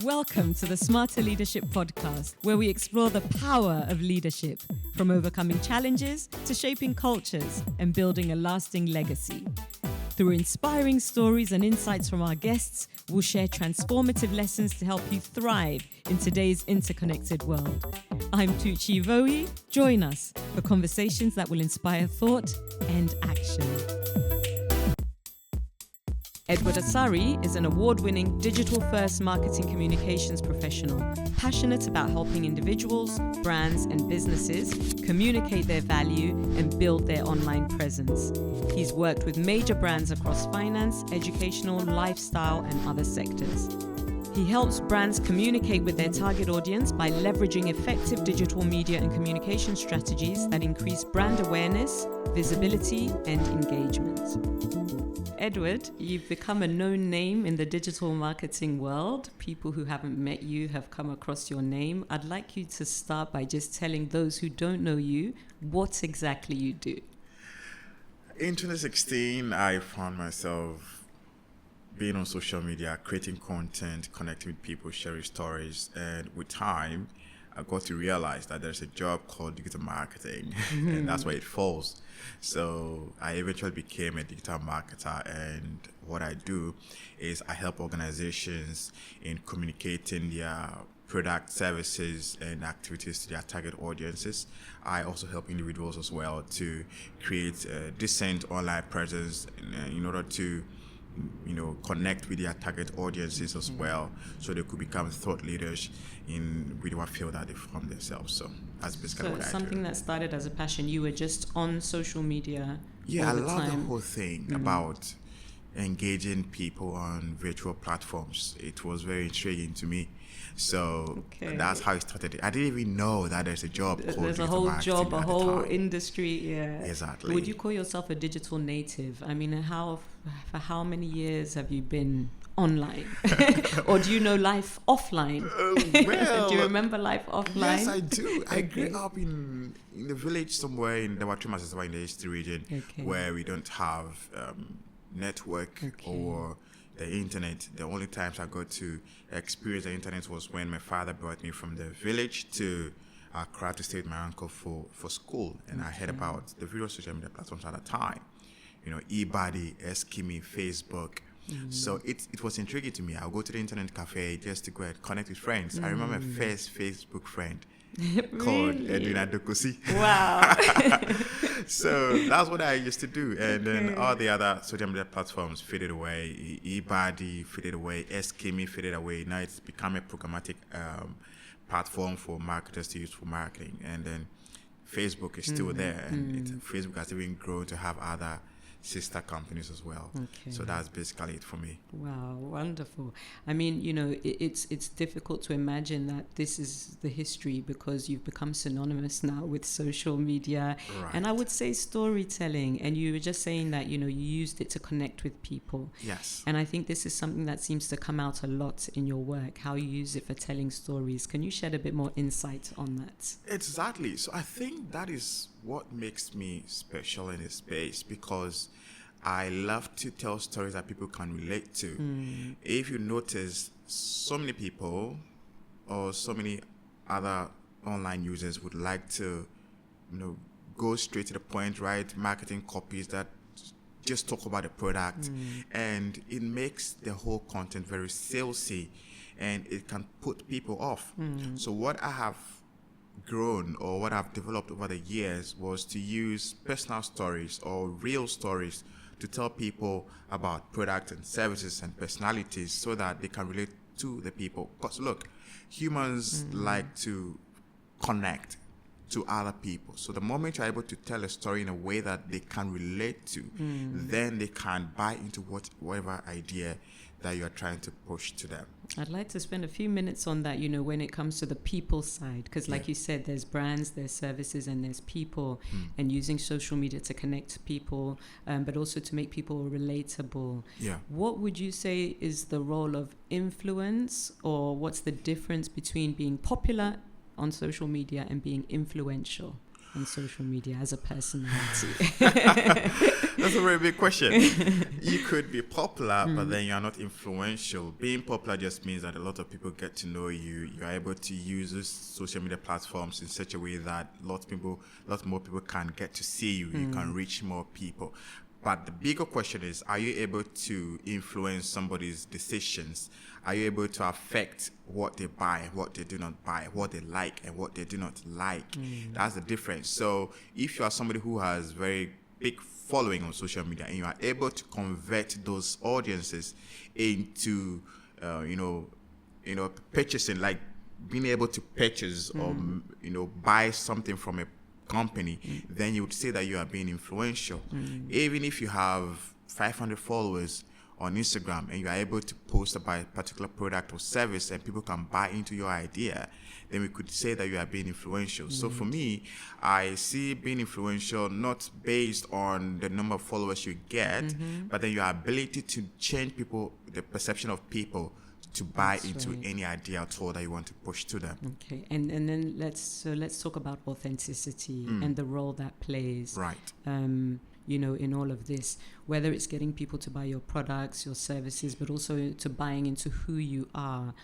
Welcome to the Smarter Leadership Podcast, where we explore the power of leadership, from overcoming challenges to shaping cultures and building a lasting legacy. Through inspiring stories and insights from our guests, we'll share transformative lessons to help you thrive in today's interconnected world. I'm Tucci Ivowi. Join us for conversations that will inspire thought and action. Edward Asare is an award-winning digital-first marketing communications professional, passionate about helping individuals, brands, and businesses communicate their value and build their online presence. He's worked with major brands across finance, educational, lifestyle, and other sectors. He helps brands communicate with their target audience by leveraging effective digital media and communication strategies that increase brand awareness, visibility, and engagement. Edward, you've become a known name in the digital marketing world. People who haven't met you have come across your name. I'd like you to start by just telling those who don't know you what exactly you do. In 2016, I found myself being on social media, creating content, connecting with people, sharing stories, and with time, I got to realize that there's a job called digital marketing, and that's where it falls. So I eventually became a digital marketer, and what I do is I help organizations in communicating their product, services, and activities to their target audiences. I also help individuals as well to create a decent online presence in order to connect with their target audiences as well, so they could become thought leaders in whatever field that they find themselves. So that's basically what I do. So it's something that started as a passion. You were just on social media. Yeah, I love the whole thing about engaging people on virtual platforms. It was very intriguing to me. So that's how it started. I didn't even know that there's a job called There's a whole job, a whole industry. Yeah, exactly. Would you call yourself a digital native? I mean, for how many years have you been online? Or do you know life offline? Well, do you remember life offline? Yes, I do. I grew up in the village somewhere in the Watrimasa in the East region, where we don't have network or the internet. The only times I got to experience the internet was when my father brought me from the village to Accra to stay with my uncle for school, and I heard about the various social media platforms at the time. eBuddy, Eskimi, Facebook. So it was intriguing to me. I'll go to the internet cafe just to go and connect with friends. I remember my first Facebook friend called Edwin Adokosi. Wow. So that's what I used to do. And then all the other social media platforms faded away. eBuddy faded away. Eskimi faded away. Now it's become a programmatic platform for marketers to use for marketing. And then Facebook is still there. And Facebook has even grown to have other sister companies as well. So that's basically it for me. Wow, wonderful. I mean, it's difficult to imagine that this is the history, because you've become synonymous now with social media, and I would say storytelling. And you were just saying that you used it to connect with people. Yes. And I think this is something that seems to come out a lot in your work, how you use it for telling stories. Can you shed a bit more insight on that? Exactly. So I think that is what makes me special in this space, because I love to tell stories that people can relate to. If you notice, so many people or so many other online users would like to, go straight to the point, write marketing copies that just talk about the product, and it makes the whole content very salesy, and it can put people off. So what I have grown, or what I've developed over the years, was to use personal stories or real stories to tell people about products and services and personalities, so that they can relate to the people. Because look, humans like to connect to other people. So the moment you're able to tell a story in a way that they can relate to, then they can buy into whatever idea that you're trying to push to them. I'd like to spend a few minutes on that, when it comes to the people side, because like you said, there's brands, there's services, and there's people, and using social media to connect people, but also to make people relatable. What would you say is the role of influence, or what's the difference between being popular on social media and being influential? on social media as a personality? That's a very big question. You could be popular, but then you are not influential. Being popular just means that a lot of people get to know you. You are able to use those social media platforms in such a way that lots more people can get to see you. You can reach more people. But the bigger question is, are you able to influence somebody's decisions? Are you able to affect what they buy, what they do not buy, what they like and what they do not like? That's the difference. So if you are somebody who has very big following on social media and you are able to convert those audiences into, purchasing, like being able to purchase or, buy something from a company, then you would say that you are being influential. Even if you have 500 followers on Instagram and you are able to post about a particular product or service and people can buy into your idea, then we could say that you are being influential. So for me, I see being influential not based on the number of followers you get, but then your ability to change the perception of people to buy into any idea at all that you want to push to them. Okay, and then let's talk about authenticity and the role that plays. Right. In all of this, whether it's getting people to buy your products, your services, but also to buying into who you are.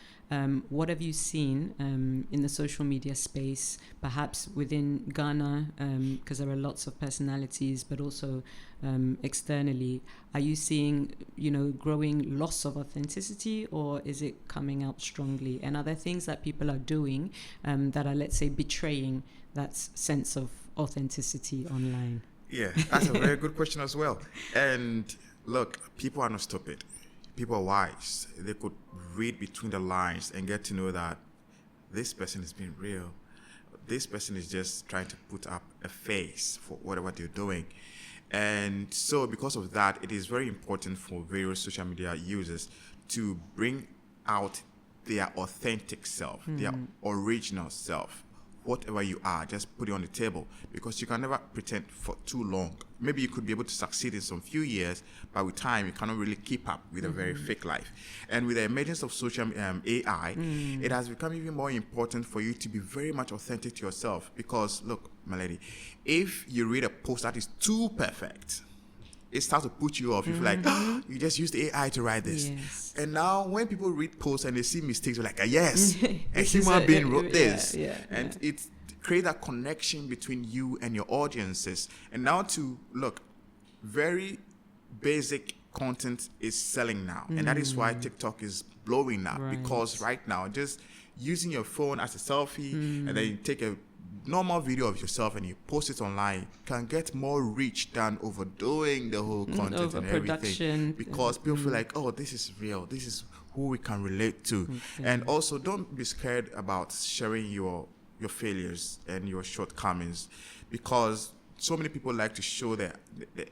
What have you seen in the social media space, perhaps within Ghana, because there are lots of personalities, but also externally? Are you seeing, growing loss of authenticity, or is it coming out strongly? And are there things that people are doing that are, let's say, betraying that sense of authenticity online? Yeah, that's a very good question as well. And look, people are not stupid. People are wise. They could read between the lines and get to know that this person is being real. This person is just trying to put up a face for whatever they're doing. And so because of that, it is very important for various social media users to bring out their authentic self, their original self. Whatever you are, just put it on the table, because you can never pretend for too long. Maybe you could be able to succeed in some few years, but with time, you cannot really keep up with a very fake life. And with the emergence of social AI, it has become even more important for you to be very much authentic to yourself. Because, look, my lady, if you read a post that is too perfect, it starts to put you off. You feel like, you just used AI to write this. Yes. And now when people read posts and they see mistakes, they're like, yes, a human being wrote this. And it creates that connection between you and your audiences. And now very basic content is selling now. And that is why TikTok is blowing up. Right. Because right now, just using your phone as a selfie and then you take a normal video of yourself and you post it online can get more reach than overdoing the whole content and everything, because people feel like, oh, this is real, this is who we can relate to. And also, don't be scared about sharing your failures and your shortcomings, because so many people like to show the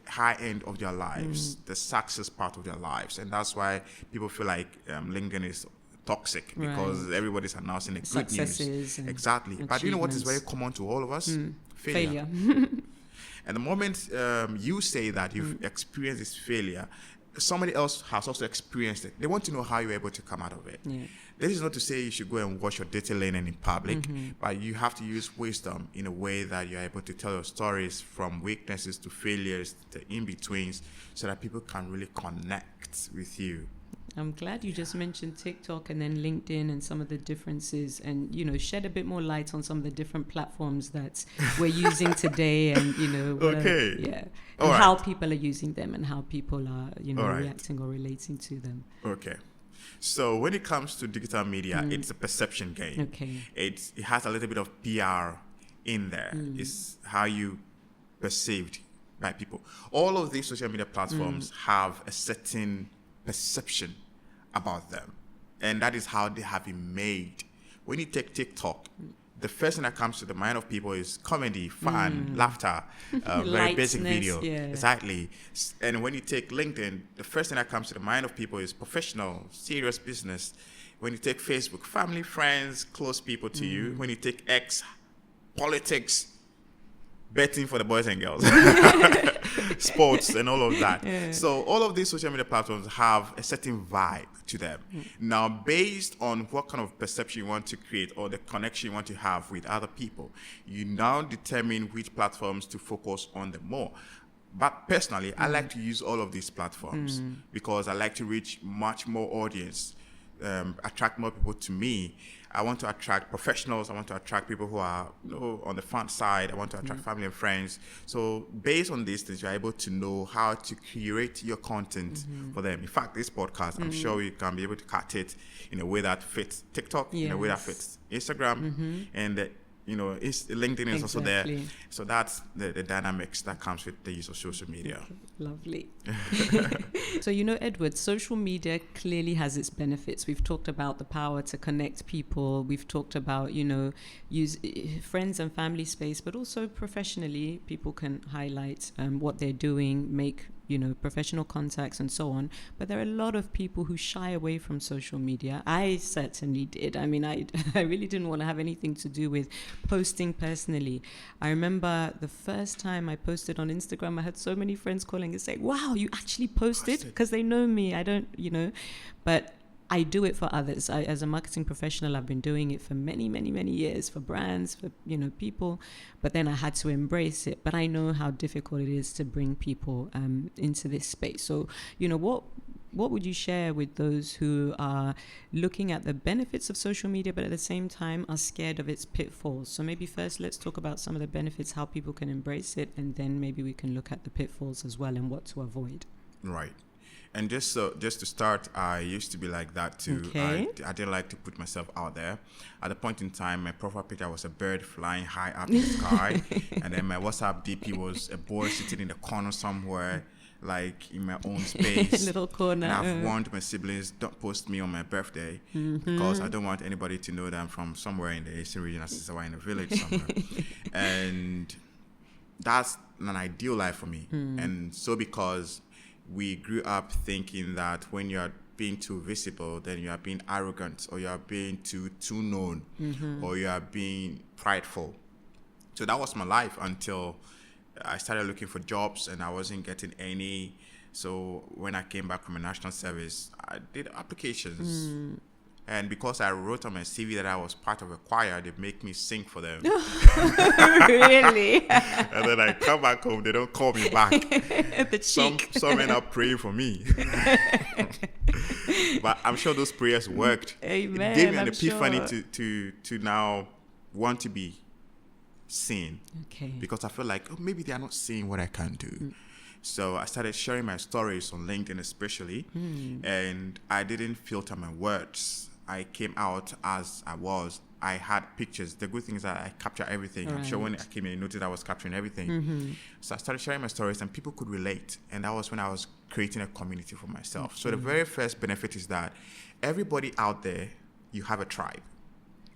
high end of their lives, the success part of their lives, and that's why people feel like LinkedIn is toxic, because everybody's announcing the good news. Exactly. But you know what is very common to all of us? Failure. And the moment you say that you've experienced this failure, somebody else has also experienced it. They want to know how you're able to come out of it. This is not to say you should go and wash your dirty linen in public, but you have to use wisdom in a way that you're able to tell your stories from weaknesses to failures to in-betweens, so that people can really connect with you. I'm glad you just mentioned TikTok and then LinkedIn and some of the differences, and shed a bit more light on some of the different platforms that we're using today, and how people are using them and how people are reacting or relating to them. Okay. So when it comes to digital media, it's a perception game. Okay. It has a little bit of PR in there. It's how you perceived by people. All of these social media platforms have a certain perception about them, and that is how they have been made. When you take TikTok, the first thing that comes to the mind of people is comedy, fun, laughter, very basic video. Exactly. And when you take LinkedIn, the first thing that comes to the mind of people is professional, serious business. When you take Facebook, family, friends, close people to you. When you take X, politics, betting for the boys and girls. sports and all of that. Yeah. So all of these social media platforms have a certain vibe to them. Now, based on what kind of perception you want to create or the connection you want to have with other people, you now determine which platforms to focus on the more. But personally, I like to use all of these platforms because I like to reach much more audience, attract more people to me. I want to attract professionals. I want to attract people who are on the front side. I want to attract family and friends. So based on these things, you're able to know how to curate your content for them. In fact, this podcast, I'm sure you can be able to cut it in a way that fits TikTok, in a way that fits Instagram, and LinkedIn is also there. So that's the dynamics that comes with the use of social media. Okay, lovely. So, Edward, social media clearly has its benefits. We've talked about the power to connect people. We've talked about, use friends and family space, but also professionally, people can highlight what they're doing, make professional contacts and so on. But there are a lot of people who shy away from social media. I certainly did. I mean, I really didn't want to have anything to do with posting personally. I remember the first time I posted on Instagram, I had so many friends calling and saying, wow, you actually posted? Because they know me. I don't, but I do it for others. As a marketing professional, I've been doing it for many, many, many years for brands, for people. But then I had to embrace it. But I know how difficult it is to bring people into this space. So, what would you share with those who are looking at the benefits of social media, but at the same time are scared of its pitfalls? So maybe first let's talk about some of the benefits, how people can embrace it, and then maybe we can look at the pitfalls as well and what to avoid. Right. And just to start, I used to be like that too. Okay. I didn't like to put myself out there. At a point in time, my profile picture was a bird flying high up in the sky. And then my WhatsApp DP was a boy sitting in the corner somewhere, like in my own space. Little corner. And I've warned my siblings, don't post me on my birthday because I don't want anybody to know that I'm from somewhere in the Eastern region, as in a village somewhere. And that's an ideal life for me. And so because we grew up thinking that when you are being too visible, then you are being arrogant, or you are being too known, or you are being prideful. So that was my life until I started looking for jobs and I wasn't getting any. So when I came back from a national service, I did applications. And because I wrote on my CV that I was part of a choir, they make me sing for them. Really? And then I come back home, they don't call me back. The cheek. Some end up praying for me. But I'm sure those prayers worked. Amen. It gave me an epiphany to now want to be seen. Okay. Because I feel like, maybe they are not seeing what I can do. So I started sharing my stories on LinkedIn especially, and I didn't filter my words. I came out as I was. I had pictures. The good thing is that I capture everything. Right. I'm sure when I came in, I noticed I was capturing everything. So I started sharing my stories and people could relate. And that was when I was creating a community for myself. So the very first benefit is that everybody out there, you have a tribe.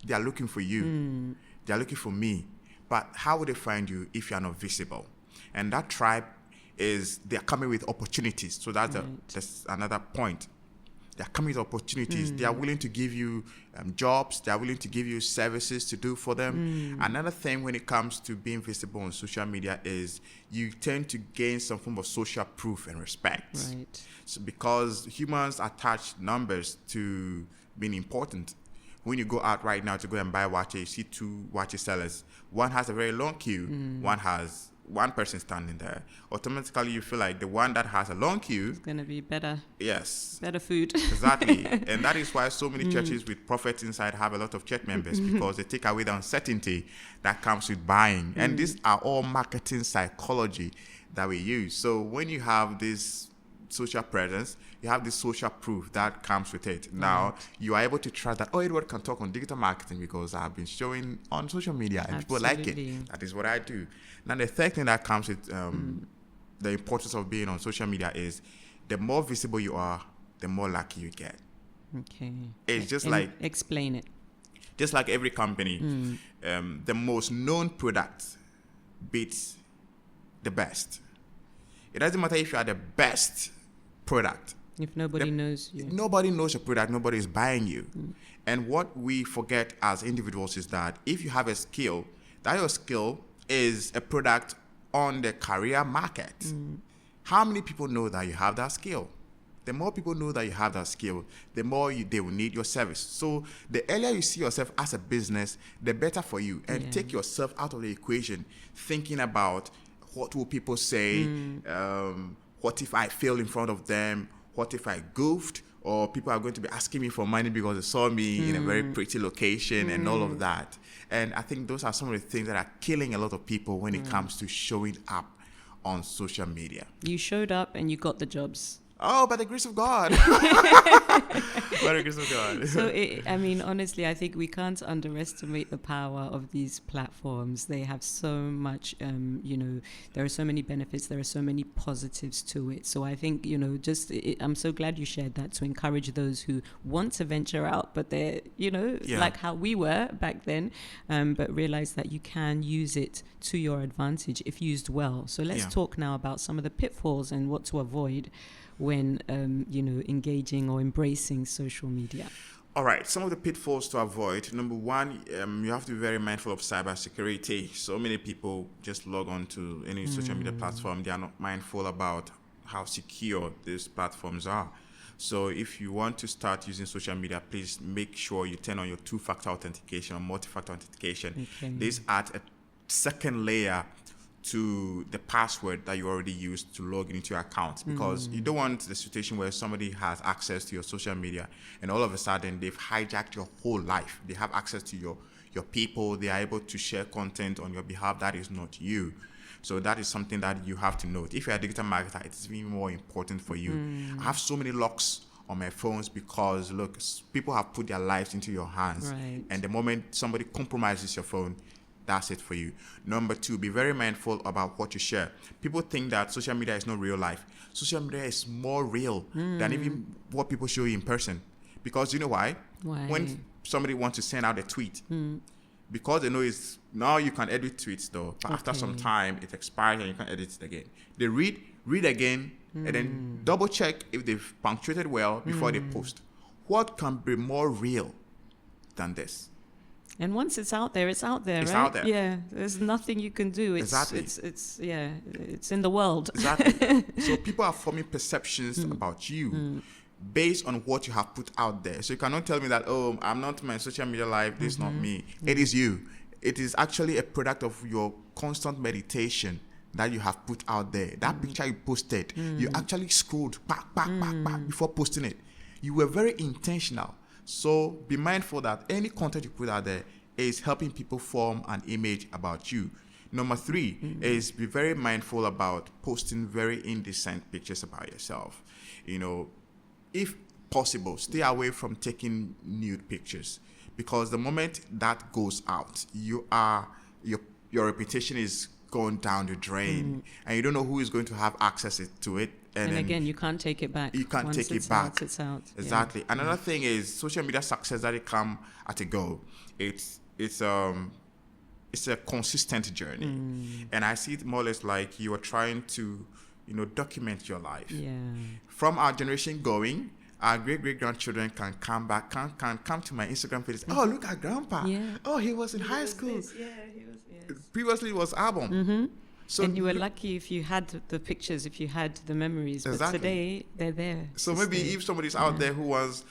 They are looking for you. They are looking for me. But how would they find you if you are not visible? And that tribe they're coming with opportunities. So that's another point. They're coming with opportunities. They are willing to give you jobs. They are willing to give you services to do for them. Another thing when it comes to being visible on social media is you tend to gain some form of social proof and respect. Right. So because humans attach numbers to being important. When you go out right now to go and buy watches, you see two watches sellers. One has a very long queue. One has one person standing there. Automatically you feel like the one that has a long queue is going to be better. Yes. Better food. Exactly. And that is why so many churches with prophets inside have a lot of church members, because they take away the uncertainty that comes with buying. And these are all marketing psychology that we use. So when you have this social presence, you have this social proof that comes with it. Now you are able to trust that, Edward can talk on digital marketing because I've been showing on social media and people like it. That is what I do. Now the third thing that comes with the importance of being on social media is the more visible you are, the more lucky you get. Okay. It's just explain it. Just like every company, the most known product beats the best. It doesn't matter if you are the best product. If nobody knows you. Nobody knows your product, nobody is buying you. And what we forget as individuals is that if you have a skill, that your skill is a product on the career market. How many people know that you have that skill? The more people know that you have that skill, the more they will need your service. So the earlier you see yourself as a business, the better for you. And take yourself out of the equation, thinking about what will people say, what if I fail in front of them, what if I goofed, or people are going to be asking me for money because they saw me in a very pretty location and all of that. And I think those are some of the things that are killing a lot of people when it comes to showing up on social media. You showed up and you got the jobs. Oh, by the grace of God. By the grace of God. So, honestly, I think we can't underestimate the power of these platforms. They have so much, there are so many benefits. There are so many positives to it. So I think, I'm so glad you shared that to encourage those who want to venture out, but they're, like how we were back then, but realize that you can use it to your advantage if used well. So let's talk now about some of the pitfalls and what to avoid when engaging or embracing social media. All right, some of the pitfalls to avoid. Number one, you have to be very mindful of cybersecurity. So many people just log on to any social media platform. They are not mindful about how secure these platforms are. So if you want to start using social media, please make sure you turn on your two-factor authentication or multi-factor authentication. Okay. This adds a second layer to the password that you already used to log into your account, because you don't want the situation where somebody has access to your social media and all of a sudden they've hijacked your whole life. They have access to your people. They are able to share content on your behalf that is not you. So that is something that you have to note. If you're a digital marketer, it's even more important for you. I have so many locks on my phones because, look, people have put their lives into your hands. Right. And the moment somebody compromises your phone, that's it for you. Number two, be very mindful about what you share. People think that social media is not real life. Social media is more real than even what people show you in person. Because you know why? Why? When somebody wants to send out a tweet, because they know it's now you can edit tweets though, but after some time it expires and you can edit it again. They read again, and then double check if they've punctuated well before they post. What can be more real than this? And once it's out there, it's out there, It's right? out there. Yeah, there's nothing you can do. Exactly. It's in the world. Exactly. So people are forming perceptions about you based on what you have put out there. So you cannot tell me that, oh, I'm not my social media life, this is not me. It is you. It is actually a product of your constant meditation that you have put out there. That picture you posted, you actually scrolled back before posting it. You were very intentional. So be mindful that any content you put out there is helping people form an image about you. Number three is be very mindful about posting very indecent pictures about yourself. If possible, stay away from taking nude pictures, because the moment that goes out, your reputation is going down the drain, and you don't know who is going to have access to it. And again, you can't take it back. You can't Once take it's it back. Out, it's out. Exactly. Yeah. Another thing is social media success that it come at a go. It's a consistent journey, and I see it more or less like you are trying to document your life. Yeah. From our generation going, our great-great-grandchildren can come back, can come to my Instagram page. Oh, look at Grandpa. Yeah. Oh, he was in high school. Yeah, he was. Yes. Previously, it was album. So and you were lucky if you had the pictures, if you had the memories. Exactly. But today, they're there. So maybe if somebody's out there who wants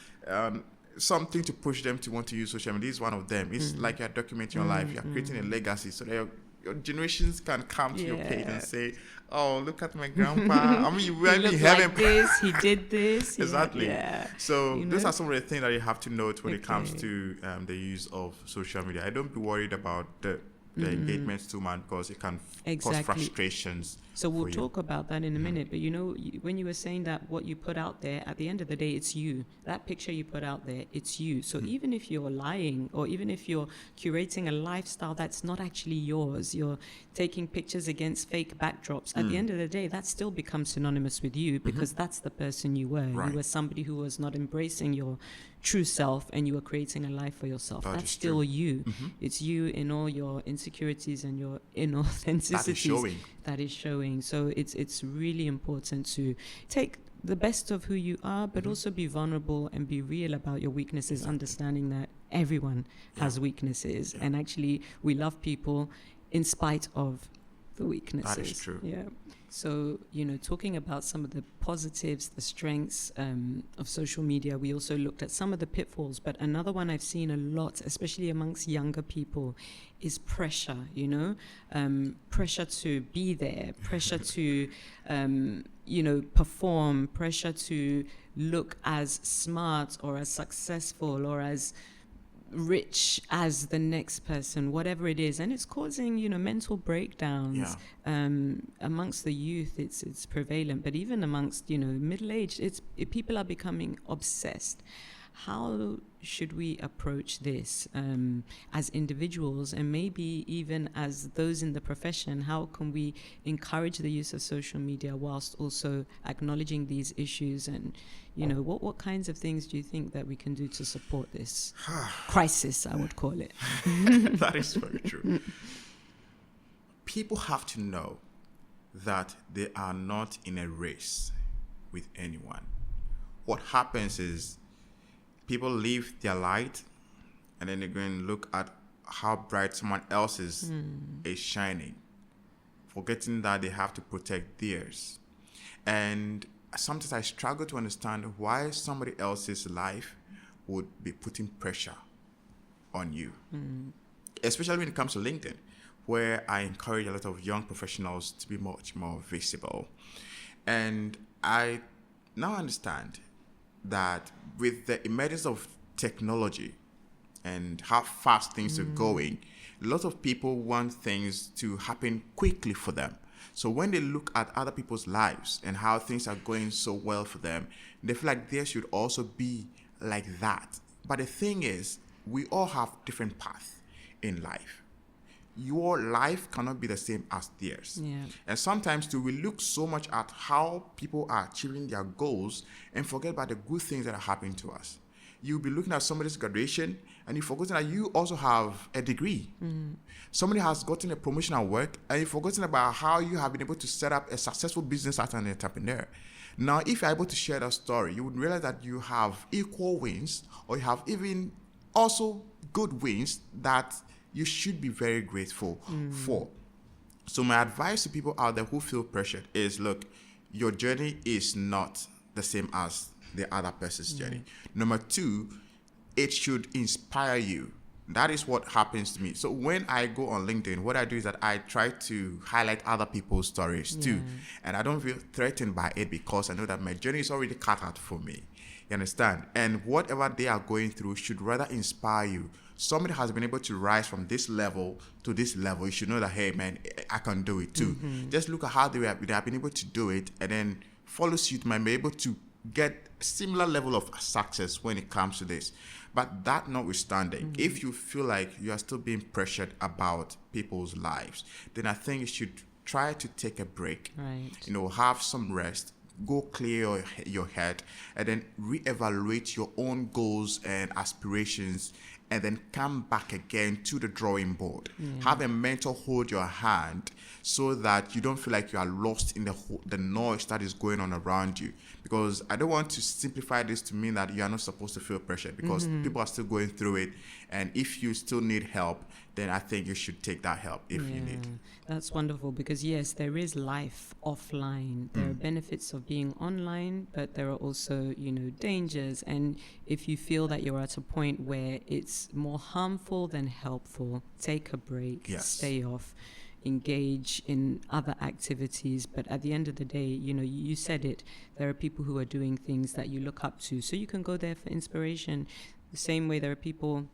something to push them to want to use social media, this is one of them. It's like you're documenting your life. You're creating a legacy so that your generations can come to your page and say, oh, look at my grandpa. I mean, we look having like this, he did this. Exactly. Yeah. So those are some of the things that you have to note when it comes to the use of social media. I don't be worried about the engagements too much, because it can cause frustrations. So we'll talk about that in a minute. But when you were saying that what you put out there, at the end of the day, it's you. That picture you put out there, it's you. So even if you're lying, or even if you're curating a lifestyle that's not actually yours, you're taking pictures against fake backdrops, at the end of the day, that still becomes synonymous with you, because that's the person you were. Right. You were somebody who was not embracing your true self, and you were creating a life for yourself. That's still you. It's you in all your insecurities and your inauthenticities. That is showing. So it's really important to take the best of who you are, but also be vulnerable and be real about your weaknesses, understanding that everyone has weaknesses, and actually we love people in spite of the weaknesses. That is true. Yeah. So, talking about some of the positives, the strengths of social media, we also looked at some of the pitfalls. But another one I've seen a lot, especially amongst younger people, is pressure, pressure to be there, pressure to, perform, pressure to look as smart or as successful or as rich as the next person, whatever it is, and it's causing mental breakdowns amongst the youth. It's prevalent, but even amongst middle-aged, people are becoming obsessed. How should we approach this as individuals, and maybe even as those in the profession? How can we encourage the use of social media whilst also acknowledging these issues? And what kinds of things do you think that we can do to support this crisis, I would call it? That is very true. People have to know that they are not in a race with anyone. What happens is people live their light, and then they go and look at how bright someone else's is shining, forgetting that they have to protect theirs. And sometimes I struggle to understand why somebody else's life would be putting pressure on you, especially when it comes to LinkedIn, where I encourage a lot of young professionals to be much more visible. And I now understand that with the emergence of technology and how fast things are going, a lot of people want things to happen quickly for them. So when they look at other people's lives and how things are going so well for them, they feel like theirs should also be like that. But the thing is, we all have different paths in life. Your life cannot be the same as theirs. Yeah. And sometimes too, we look so much at how people are achieving their goals and forget about the good things that are happening to us. You'll be looking at somebody's graduation and you've forgotten that you also have a degree. Somebody has gotten a promotion at work and you've forgotten about how you have been able to set up a successful business as an entrepreneur. Now, if you're able to share that story, you would realize that you have equal wins, or you have even also good wins that you should be very grateful for. So my advice to people out there who feel pressured is, look, your journey is not the same as the other person's journey. Number two, it should inspire you. That is what happens to me. So when I go on LinkedIn, what I do is that I try to highlight other people's stories too. And I don't feel threatened by it because I know that my journey is already cut out for me. You understand? And whatever they are going through should rather inspire you. Somebody has been able to rise from this level to this level. You should know that, hey, man, I can do it too. Just look at how they have been able to do it, and then follow suit, might be able to get similar level of success when it comes to this. But that notwithstanding, if you feel like you are still being pressured about people's lives, then I think you should try to take a break. Right. Have some rest. Go clear your head, and then reevaluate your own goals and aspirations, and then come back again to the drawing board. Have a mentor hold your hand so that you don't feel like you are lost in the noise that is going on around you. Because I don't want to simplify this to mean that you are not supposed to feel pressure, because people are still going through it. And if you still need help, then I think you should take that help if you need. That's wonderful, because yes, there is life offline. There are benefits of being online, but there are also, dangers. And if you feel that you're at a point where it's more harmful than helpful, take a break, stay off, engage in other activities. But at the end of the day, you said it, there are people who are doing things that you look up to, so you can go there for inspiration. The same way there are people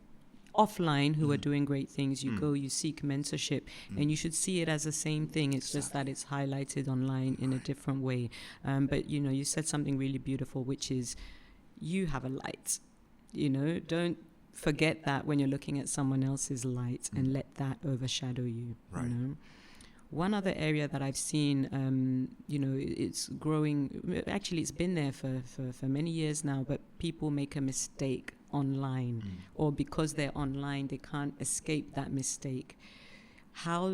offline who are doing great things. You go, you seek mentorship, and you should see it as the same thing. It's just that it's highlighted online in a different way. But you said something really beautiful, which is you have a light. Don't forget that when you're looking at someone else's light, and let that overshadow you. Right. One other area that I've seen, it's growing. Actually, it's been there for many years now, but people make a mistake online, or because they're online, they can't escape that mistake. How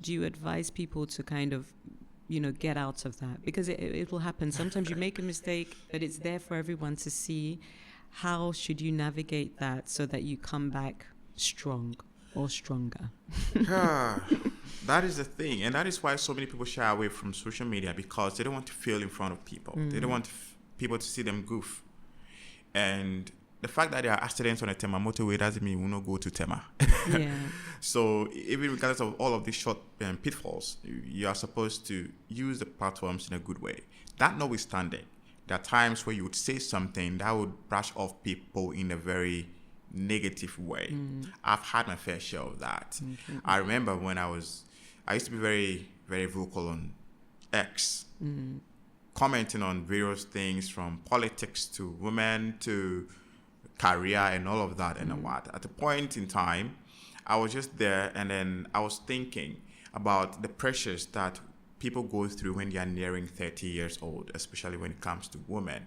do you advise people to kind of, get out of that? Because it will happen. Sometimes you make a mistake, but it's there for everyone to see. How should you navigate that so that you come back strong? or stronger? That is the thing, and that is why so many people shy away from social media, because they don't want to fail in front of people. They don't want people to see them goof. And the fact that there are accidents on a Tema motorway doesn't mean we will not go to Tema. Yeah. So even regardless of all of these short pitfalls, you are supposed to use the platforms in a good way. That notwithstanding, there are times where you would say something that would brush off people in a very negative way. I've had my fair share of that. I remember when I used to be very, very vocal on X, commenting on various things from politics to women to career and all of that and what. At a point in time, I was just there, and then I was thinking about the pressures that people go through when they are nearing 30 years old, especially when it comes to women.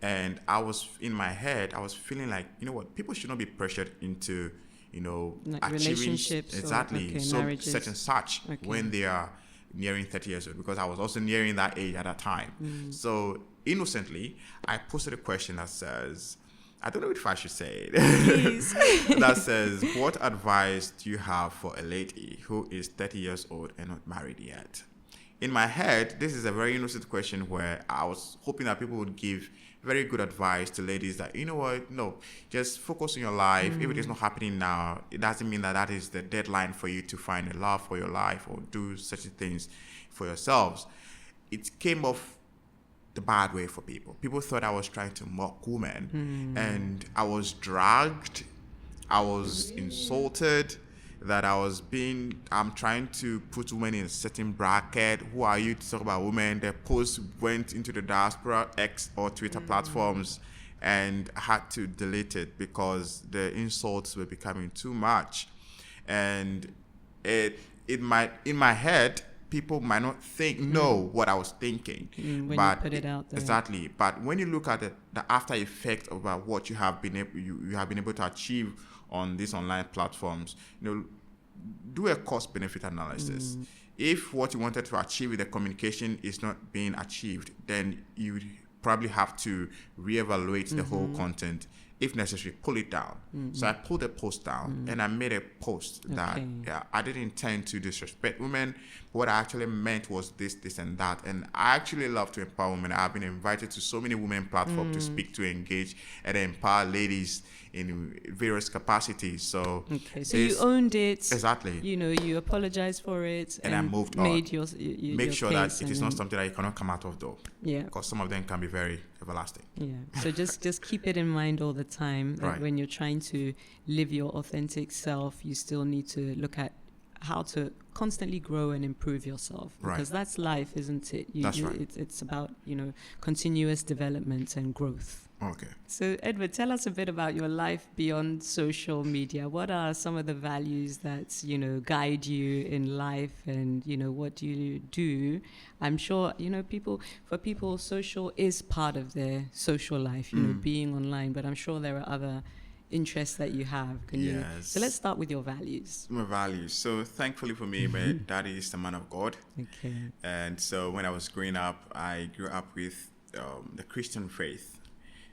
And I was, in my head, I was feeling like, you know what, people should not be pressured into, like achieving relationships, exactly or, so marriages. such and such when they are nearing 30 years old, because I was also nearing that age at that time. So innocently, I posted a question that says, I don't know if I should say it. Please. That says, what advice do you have for a lady who is 30 years old and not married yet? In my head, this is a very innocent question where I was hoping that people would give very good advice to ladies that, you know what, no, just focus on your life. If it is not happening now, it doesn't mean that that is the deadline for you to find a love for your life or do such things for yourselves. It came off the bad way for people. People thought I was trying to mock women, and I was dragged, I was insulted, that I'm trying to put women in a certain bracket. Who are you to talk about women? The post went into the diaspora X or Twitter platforms, and I had to delete it because the insults were becoming too much. And in my head, people might not know what I was thinking. When but you put it out there. Exactly. But when you look at the after effect about what you have been able to achieve on these online platforms, do a cost benefit analysis. If what you wanted to achieve with the communication is not being achieved, then you probably have to reevaluate the whole content. If necessary, pull it down. So I pulled the post down, and I made a post that I didn't intend to disrespect women. What I actually meant was this, and that. And I actually love to empower women. I've been invited to so many women platforms to speak, to engage, and empower ladies in various capacities. So you owned it. Exactly. You apologized for it, and I moved on. Make sure that it is not something that you cannot come out of, though. Yeah. Because some of them can be very everlasting. Yeah. So just keep it in mind all the time that when you're trying to live your authentic self, you still need to look at how to constantly grow and improve yourself, because that's life, isn't it? That's right. It's about continuous development and growth. Okay. So Edward, tell us a bit about your life beyond social media. What are some of the values that guide you in life, and what do you do? I'm sure for people social is part of their social life, being online, but I'm sure there are other interests that you have. So let's start with your values. My values. So thankfully for me, my daddy is the man of God. Okay. And so when I was growing up, I grew up with the Christian faith.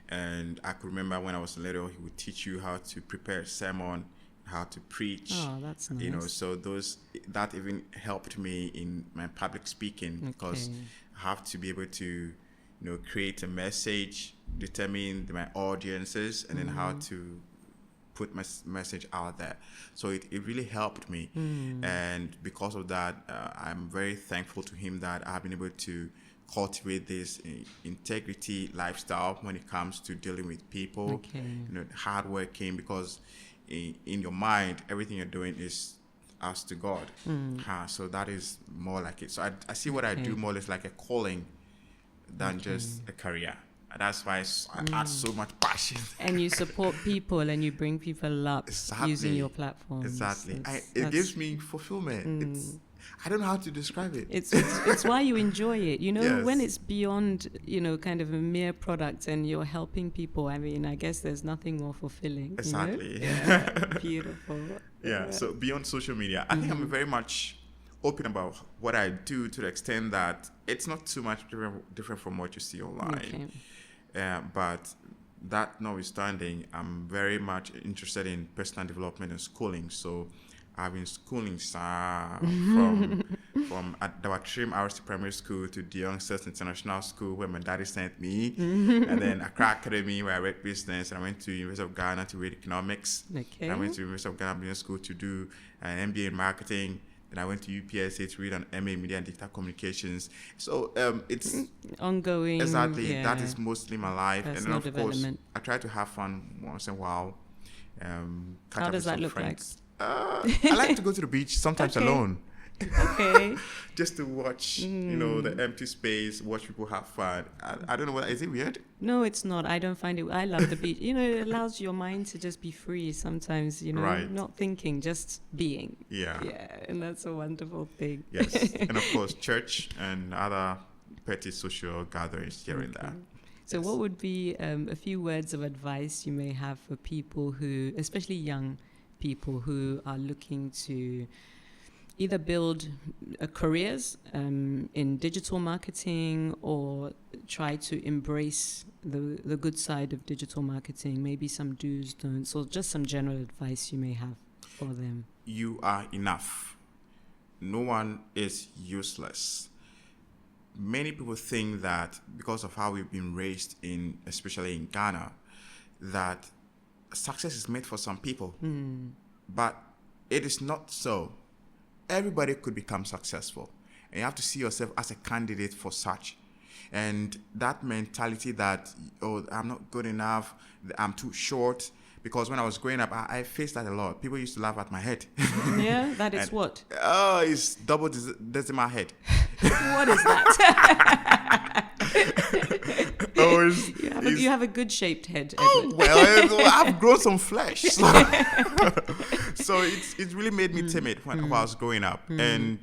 And I could remember when I was little, he would teach you how to prepare a sermon, how to preach. Oh, that's nice. So that even helped me in my public speaking, because I have to be able to, create a message, determine my audiences, and then how to put my message out there. So it really helped me. And because of that, I'm very thankful to him that I've been able to cultivate this integrity lifestyle when it comes to dealing with people, hardworking, because in your mind, everything you're doing is as to God. So that is more like it. So I see what I do more or less like a calling than just a career. And that's why I add so much passion. And you support people and you bring people up using your platforms. Exactly. It gives me fulfillment. I don't know how to describe it. It's why you enjoy it. Yes. When it's beyond, kind of a mere product and you're helping people, I mean, I guess there's nothing more fulfilling. Exactly. Yeah, beautiful. Yeah. So beyond social media, I think I'm very much open about what I do, to the extent that it's not too much different from what you see online. But that notwithstanding, I'm very much interested in personal development and schooling. So I've been schooling from at the Trim RC Primary School to the Youngsters International School, where my daddy sent me, and then Accra Academy, where I read business, and I went to University of Ghana to read economics. Okay. And I went to University of Ghana Business School to do an MBA in marketing. And I went to UPSA to read an MA in Media and Digital Communications. So it's ongoing. Exactly. Yeah. That is mostly my life. Personal and then, of course, development. I try to have fun once in a while. Catch How up does with that some look friends. I like to go to the beach, sometimes Okay. alone. Okay. Just to watch, the empty space, watch people have fun. I don't know what, is it weird? No, it's not. I don't find it. I love the beach. It allows your mind to just be free sometimes, Right. not thinking, just being. Yeah. Yeah, and that's a wonderful thing. Yes. And of course, church and other petty social gatherings here and there. So Yes. what would be a few words of advice you may have for people who, especially young people who are looking to either build careers in digital marketing or try to embrace the good side of digital marketing, maybe some do's, don'ts, or just some general advice you may have for them? You are enough. No one is useless. Many people think that because of how we've been raised especially in Ghana, that success is made for some people. But it is not so. Everybody could become successful. And you have to see yourself as a candidate for such. And that mentality that, I'm not good enough, I'm too short. Because when I was growing up, I faced that a lot. People used to laugh at my head. Yeah, that is what? Oh, it's double decimal head. What is that? You have a good shaped head, Edward. Well, I've grown some flesh. So it's really made me timid when I was growing up. And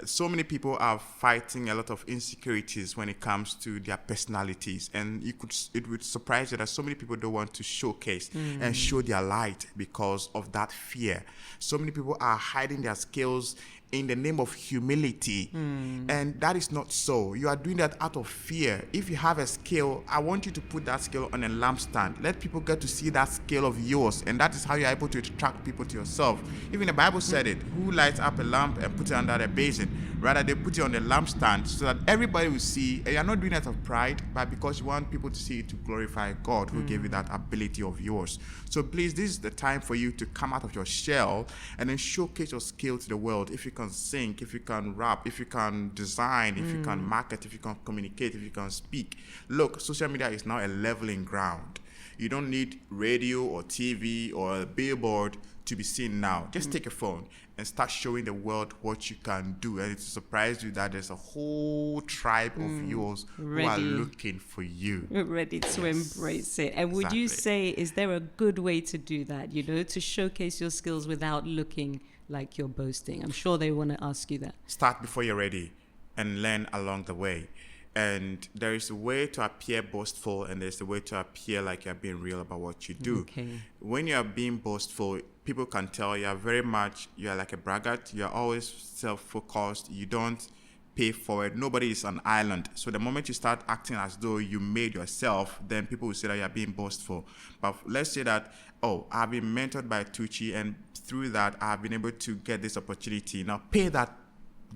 so many people are fighting a lot of insecurities when it comes to their personalities. And it would surprise you that so many people don't want to showcase and show their light because of that fear. So many people are hiding their skills in the name of humility. And that is not so. You are doing that out of fear. If you have a skill, I want you to put that skill on a lampstand. Let people get to see that skill of yours. And that is how you're able to attract people to yourself. Even the Bible said it. Who lights up a lamp and puts it under a basin? Rather, they put it on the lampstand so that everybody will see. And you're not doing that of pride, but because you want people to see it to glorify God who gave you that ability of yours. So please, this is the time for you to come out of your shell and then showcase your skill to the world. If you can sing, if you can rap, if you can design, if you can market, if you can communicate, if you can speak. Look, social media is now a leveling ground. You don't need radio or TV or a billboard to be seen now. Just take a phone and start showing the world what you can do. And it's surprised you that there's a whole tribe of yours who are looking for you. Ready to embrace it. And would you say, is there a good way to do that, to showcase your skills without looking like you're boasting? I'm sure they want to ask you that. Start before you're ready and learn along the way. And there is a way to appear boastful, and there's a way to appear like you're being real about what you do. Okay. When you're being boastful, people can tell you're like a braggart. You're always self-focused. You don't pay forward. Nobody is an island. So the moment you start acting as though you made yourself, then people will say that you're being boastful. But let's say that, I've been mentored by Tucci, and through that, I've been able to get this opportunity. Now pay that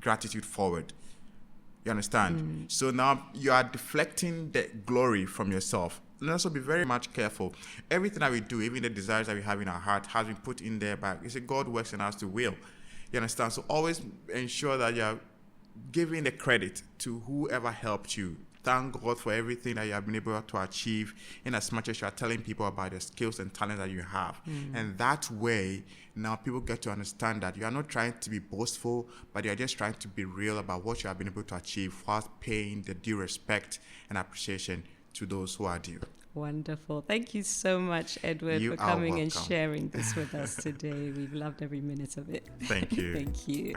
gratitude forward. You understand? So now you are deflecting the glory from yourself. And also be very much careful. Everything that we do, even the desires that we have in our heart, has been put in there by, God works in us to will. You understand? So always ensure that you're giving the credit to whoever helped you. Thank God for everything that you have been able to achieve, in as much as you are telling people about the skills and talent that you have. And that way, now people get to understand that you are not trying to be boastful, but you are just trying to be real about what you have been able to achieve whilst paying the due respect and appreciation to those who are due. Wonderful. Thank you so much, Edward, for coming and sharing this with us today. We've loved every minute of it. Thank you. Thank you.